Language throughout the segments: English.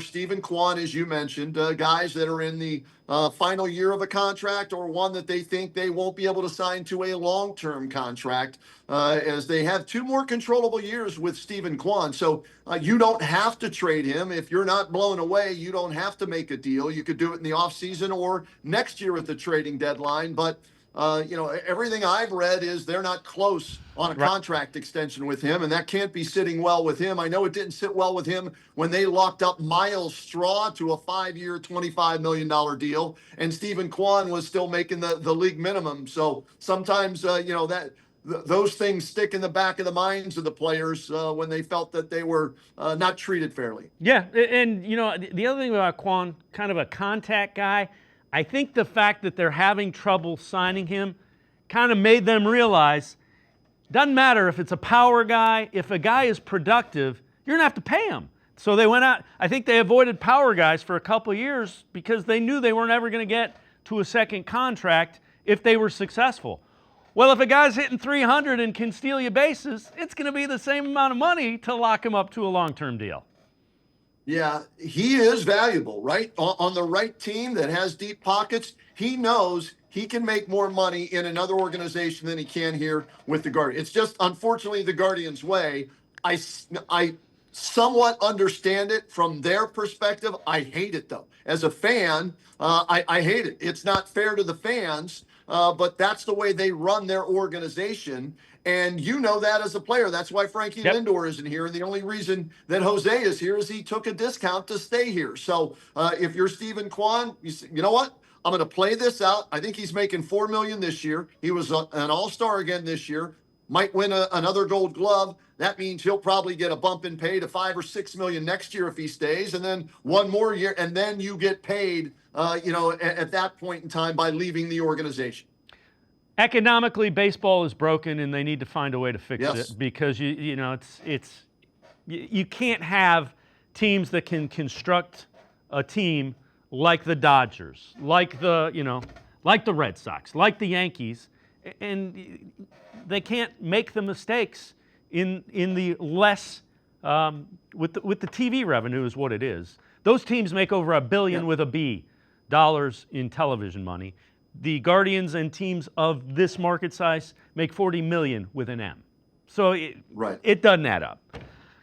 Stephen Kwan, as you mentioned, guys that are in the final year of a contract or one that they think they won't be able to sign to a long-term contract, as they have two more controllable years with Stephen Kwan. So you don't have to trade him. If you're not blown away, you don't have to make a deal. You could do it in the offseason or next year at the trading deadline. But everything I've read is they're not close on a Right. contract extension with him, and that can't be sitting well with him. I know it didn't sit well with him when they locked up Miles Straw to a 5-year, $25 million deal, and Stephen Kwan was still making the league minimum. So sometimes, those things stick in the back of the minds of the players when they felt that they were not treated fairly. Yeah, and the other thing about Kwan, kind of a contact guy, I think the fact that they're having trouble signing him kind of made them realize doesn't matter if it's a power guy, if a guy is productive, you're going to have to pay him. So they went out. I think they avoided power guys for a couple of years because they knew they weren't ever going to get to a second contract if they were successful. Well, if a guy's hitting 300 and can steal your bases, it's going to be the same amount of money to lock him up to a long-term deal. Yeah, he is valuable, right? On the right team that has deep pockets, he knows he can make more money in another organization than he can here with the Guardians. It's just, unfortunately, the Guardians' way. I somewhat understand it from their perspective. I hate it, though. As a fan, I hate it. It's not fair to the fans, but that's the way they run their organization. And you know that as a player. That's why Frankie Lindor isn't here. And the only reason that Jose is here is he took a discount to stay here. So if you're Stephen Kwan, you know what? I'm going to play this out. I think he's making $4 million this year. He was an all-star again this year. Might win another Gold Glove. That means he'll probably get a bump in pay to $5 or $6 million next year if he stays, and then one more year, and then you get paid. At that point in time by leaving the organization. Economically, baseball is broken, and they need to find a way to fix Yes. it because you can't have teams that can construct a team like the Dodgers, like the Red Sox, like the Yankees, and they can't make the mistakes in the less with the TV revenue is what it is. Those teams make over $1 billion with a B dollars in television money. The Guardians and teams of this market size make $40 million with an M. So it doesn't add up.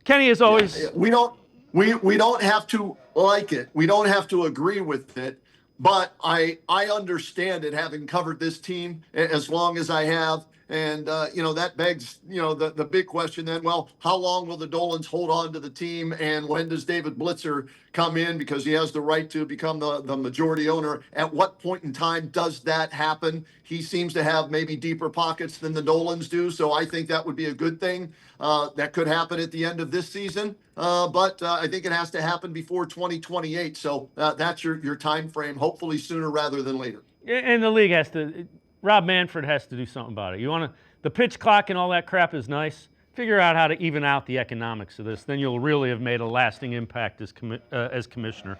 Kenny, as always, we don't have to like it. We don't have to agree with it. But I understand it, having covered this team as long as I have. And, that begs, the big question then, well, how long will the Dolans hold on to the team? And when does David Blitzer come in because he has the right to become the majority owner? At what point in time does that happen? He seems to have maybe deeper pockets than the Dolans do. So I think that would be a good thing. That could happen at the end of this season. But I think it has to happen before 2028. So that's your time frame, hopefully sooner rather than later. And the league has to. Rob Manfred has to do something about it. The pitch clock and all that crap is nice. Figure out how to even out the economics of this. Then you'll really have made a lasting impact as commissioner.